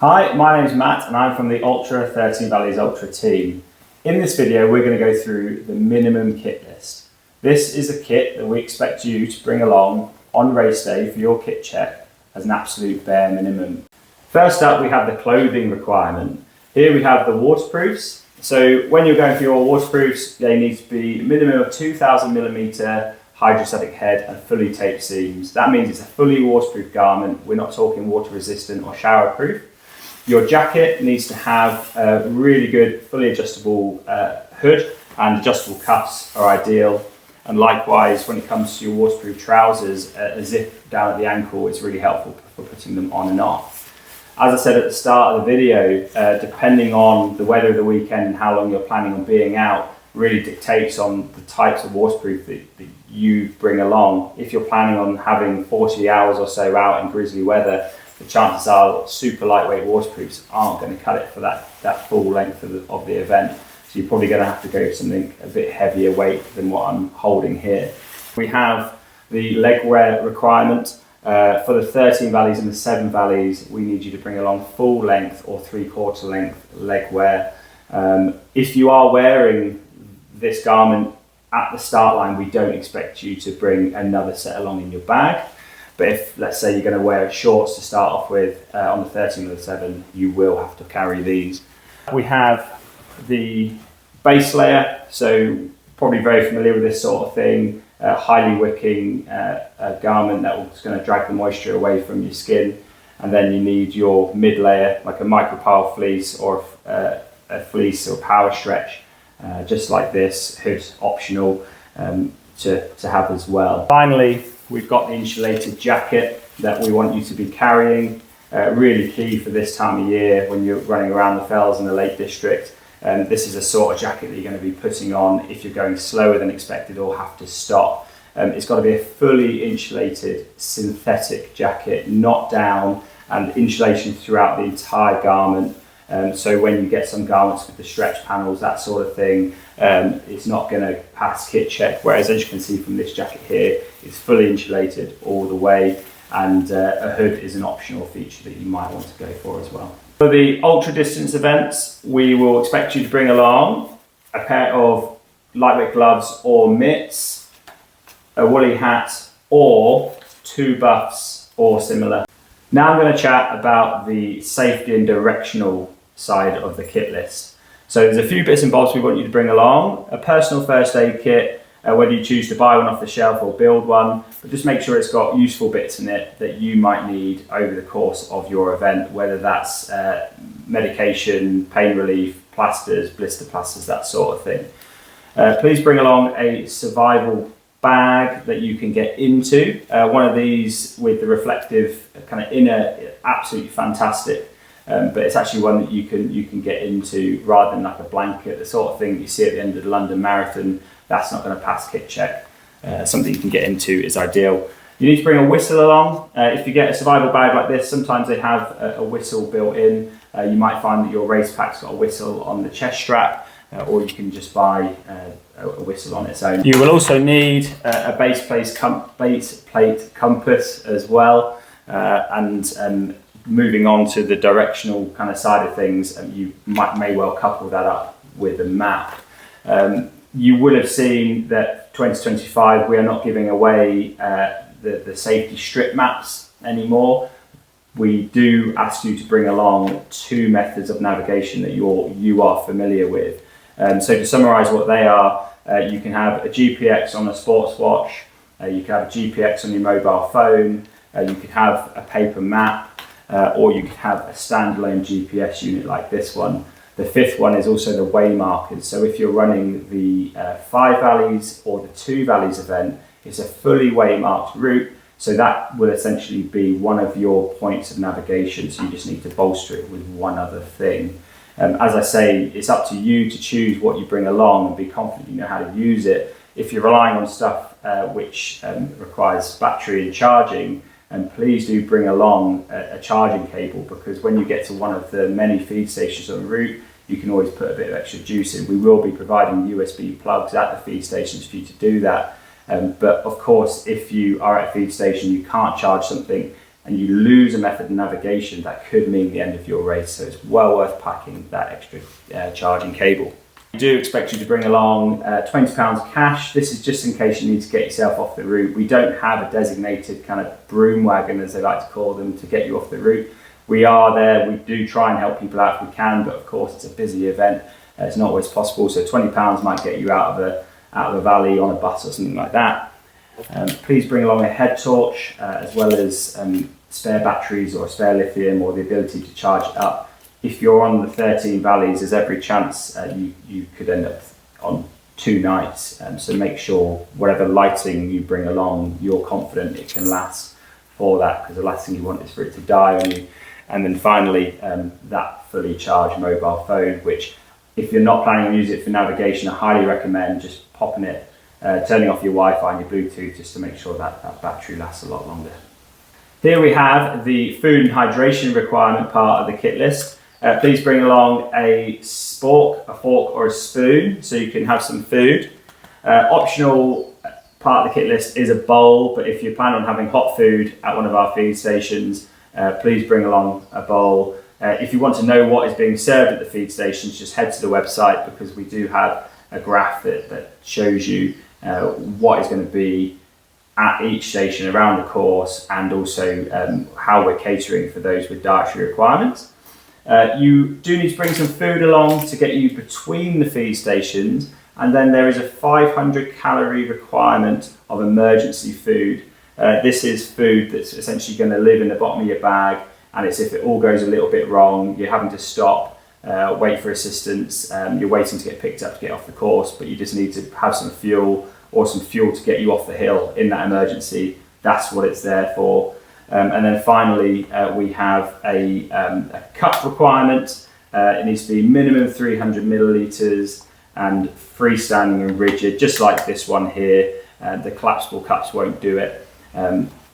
Hi, my name is Matt and I'm from the Altra 13 Valleys Ultra team. In this video we're going to go through the minimum kit list. This is a kit that we expect you to bring along on race day for your kit check as an absolute bare minimum. First up we have the clothing requirement. Here we have the waterproofs. So when you're going for your waterproofs, they need to be a minimum of 2000mm hydrostatic head and fully taped seams. That means it's a fully waterproof garment. We're not talking water resistant or shower proof. Your jacket needs to have a really good fully adjustable hood, and adjustable cuffs are ideal. And likewise, when it comes to your waterproof trousers, a zip down at the ankle is really helpful for putting them on and off. As I said at the start of the video, depending on the weather of the weekend and how long you're planning on being out, really dictates on the types of waterproof that you bring along. If you're planning on having 40 hours or so out in grizzly weather, the chances are super lightweight waterproofs aren't going to cut it for that full length of the event. So you're probably going to have to go for something a bit heavier weight than what I'm holding here. We have the leg wear requirement. For the 13 valleys and the 7 valleys, we need you to bring along full length or 3/4 length leg wear. If you are wearing this garment at the start line, we don't expect you to bring another set along in your bag. But if, let's say, you're going to wear shorts to start off with on the 13 or the 7, you will have to carry these. We have the base layer, so probably very familiar with this sort of thing. Highly wicking garment that's going to drag the moisture away from your skin. And then you need your mid layer, like a micropile fleece or a fleece or power stretch, just like this. Hood's optional to have as well. Finally, we've got the insulated jacket that we want you to be carrying. Really key for this time of year when you're running around the fells in the Lake District. This is a sort of jacket that you're going to be putting on if you're going slower than expected or have to stop. It's got to be a fully insulated synthetic jacket, not down, and insulation throughout the entire garment. So when you get some garments with the stretch panels, that sort of thing, it's not going to pass kit check. Whereas, as you can see from this jacket here, it's fully insulated all the way, and a hood is an optional feature that you might want to go for as well. For the ultra distance events, we will expect you to bring along a pair of lightweight gloves or mitts, a woolly hat, or 2 buffs or similar. Now I'm going to chat about the safety and directional side of the kit list. So there's a few bits and bobs we want you to bring along. A personal first aid kit, whether you choose to buy one off the shelf or build one, but just make sure it's got useful bits in it that you might need over the course of your event, whether that's medication, pain relief, plasters, blister plasters, that sort of thing. Please bring along a survival bag that you can get into. One of these with the reflective kind of inner, absolutely fantastic. But it's actually one that you can get into rather than like a blanket, the sort of thing that you see at the end of the London Marathon. That's not going to pass kit check. Something you can get into is ideal. You need to bring a whistle along. If you get a survival bag like this, sometimes they have a whistle built in. You might find that your race pack's got a whistle on the chest strap, or you can just buy a whistle on its own. You will also need a base plate compass as well, and moving on to the directional kind of side of things, you may well couple that up with a map. You would have seen that 2025 we are not giving away the safety strip maps anymore. We do ask you to bring along 2 methods of navigation that you are familiar with. So to summarise what they are, you can have a GPX on a sports watch, you can have a GPX on your mobile phone, you could have a paper map, or you could have a standalone GPS unit like this one. The 5th one is also the way markers. So if you're running the 5 valleys or the 2 valleys event, it's a fully way marked route. So that will essentially be one of your points of navigation. So you just need to bolster it with one other thing. As I say, it's up to you to choose what you bring along and be confident you know how to use it. If you're relying on stuff which requires battery and charging, and please do bring along a charging cable, because when you get to one of the many feed stations en route, you can always put a bit of extra juice in. We will be providing USB plugs at the feed stations for you to do that. But of course, if you are at a feed station, you can't charge something, and you lose a method of navigation, that could mean the end of your race. So it's well worth packing that extra charging cable. We do expect you to bring along £20 cash. This is just in case you need to get yourself off the route. We don't have a designated kind of broom wagon, as they like to call them, to get you off the route. We are there, we do try and help people out if we can, but of course it's a busy event. It's not always possible, so £20 might get you out of a valley on a bus or something like that. Please bring along a head torch, as well as spare batteries or spare lithium, or the ability to charge it up. If you're on the 13 valleys, there's every chance you could end up on 2 nights. So make sure whatever lighting you bring along, you're confident it can last for that, because the last thing you want is for it to die on you. And then finally, that fully charged mobile phone, which if you're not planning on using it for navigation, I highly recommend just popping it, turning off your Wi-Fi and your Bluetooth, just to make sure that that battery lasts a lot longer. Here we have the food and hydration requirement part of the kit list. Please bring along a spork, a fork or a spoon so you can have some food. Optional part of the kit list is a bowl, but if you plan on having hot food at one of our feed stations, please bring along a bowl. If you want to know what is being served at the feed stations, just head to the website, because we do have a graph that shows you what is going to be at each station around the course, and also how we're catering for those with dietary requirements. You do need to bring some food along to get you between the feed stations, and then there is a 500 calorie requirement of emergency food. This is food that's essentially going to live in the bottom of your bag, and it's if it all goes a little bit wrong, you're having to stop, wait for assistance, you're waiting to get picked up to get off the course, but you just need to have some fuel, or some fuel to get you off the hill in that emergency. That's what it's there for. And then finally, we have a cup requirement. It needs to be minimum 300 millilitres and freestanding and rigid, just like this one here. The collapsible cups won't do it.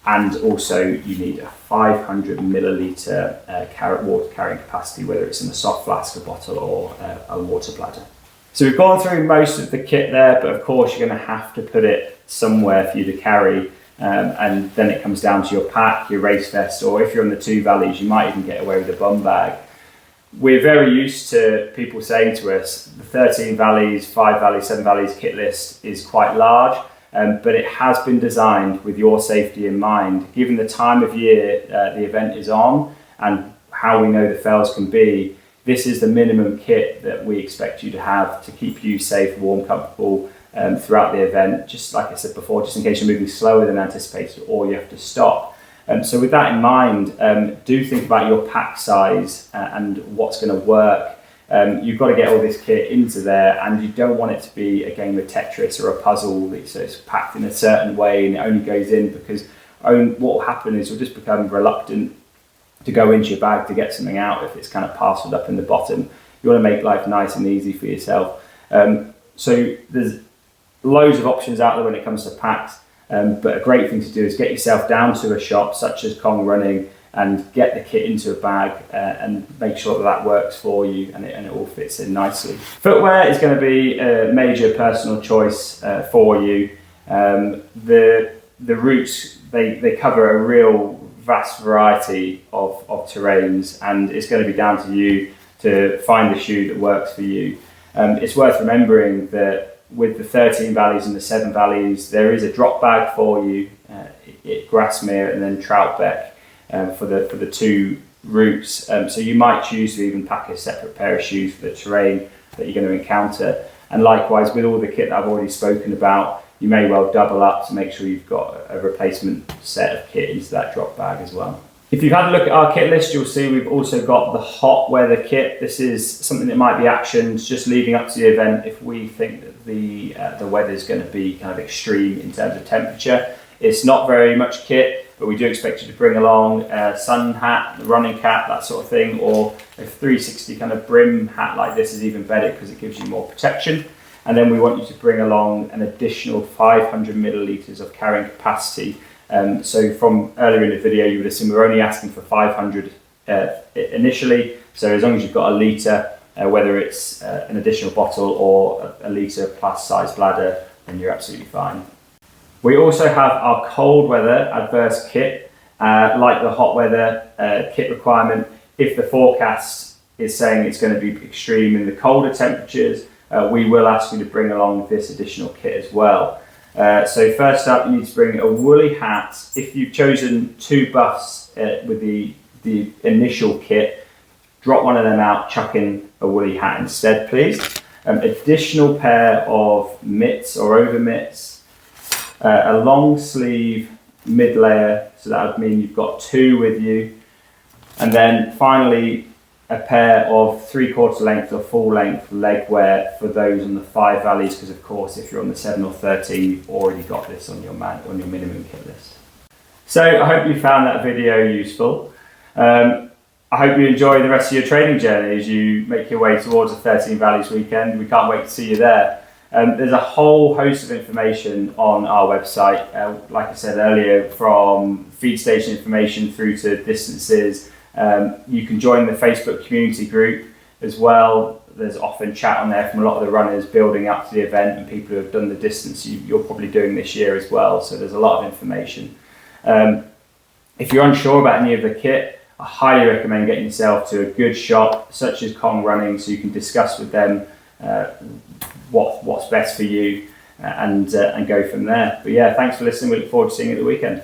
And also you need a 500 millilitre water carrying capacity, whether it's in a soft flask, a bottle, or a water bladder. So we've gone through most of the kit there, but of course you're going to have to put it somewhere for you to carry. And then it comes down to your pack, your race vest, or if you're on the 2 valleys, you might even get away with a bum bag. We're very used to people saying to us, the 13 valleys, 5 valleys, 7 valleys kit list is quite large, but it has been designed with your safety in mind. Given the time of year the event is on, and how we know the fails can be, this is the minimum kit that we expect you to have to keep you safe, warm, comfortable, throughout the event, just like I said before, just in case you're moving slower than anticipated or you have to stop. So with that in mind, do think about your pack size and what's going to work. You've got to get all this kit into there, and you don't want it to be a game of Tetris or a puzzle, so it's packed in a certain way and it only goes in, because what will happen is you'll just become reluctant to go into your bag to get something out if it's kind of parcelled up in the bottom. You want to make life nice and easy for yourself. So there's loads of options out there when it comes to packs, but a great thing to do is get yourself down to a shop such as Kong Running and get the kit into a bag and make sure that works for you and it all fits in nicely. Footwear is going to be a major personal choice for you. The routes, they cover a real vast variety of terrains, and it's going to be down to you to find the shoe that works for you. It's worth remembering that with the 13 valleys and the 7 valleys, there is a drop bag for you at Grasmere and then Troutbeck for the 2 routes. So you might choose to even pack a separate pair of shoes for the terrain that you're going to encounter. And likewise, with all the kit that I've already spoken about, you may well double up to make sure you've got a replacement set of kit into that drop bag as well. If you've had a look at our kit list, you'll see we've also got the hot weather kit. This is something that might be actioned just leading up to the event if we think that the weather is going to be kind of extreme in terms of temperature. It's not very much kit, but we do expect you to bring along a sun hat, a running cap, that sort of thing, or a 360 kind of brim hat like this is even better because it gives you more protection. And then we want you to bring along an additional 500 millilitres of carrying capacity. So from earlier in the video, you would assume we're only asking for 500 initially. So as long as you've got a litre, whether it's an additional bottle or a litre plus size bladder, then you're absolutely fine. We also have our cold weather adverse kit. like the hot weather kit requirement. If the forecast is saying it's going to be extreme in the colder temperatures, we will ask you to bring along this additional kit as well. So first up, you need to bring a woolly hat. If you've chosen 2 buffs with the initial kit, drop one of them out, chuck in a woolly hat instead, please. Additional pair of mitts or over mitts, a long sleeve mid layer, so that would mean you've got 2 with you, and then finally a pair of 3/4 length or full length leg wear for those on the 5 valleys, because of course if you're on the 7 or 13 you've already got this on your minimum kit list. So I hope you found that video useful. I hope you enjoy the rest of your training journey as you make your way towards the 13 Valleys weekend. We can't wait to see you there. There's a whole host of information on our website, like I said earlier, from feed station information through to distances. You can join the Facebook community group as well. There's often chat on there from a lot of the runners building up to the event and people who have done the distance you're probably doing this year as well. So there's a lot of information. If you're unsure about any of the kit, I highly recommend getting yourself to a good shop such as Kong Running, so you can discuss with them what's best for you and go from there. But yeah, thanks for listening. We look forward to seeing you at the weekend.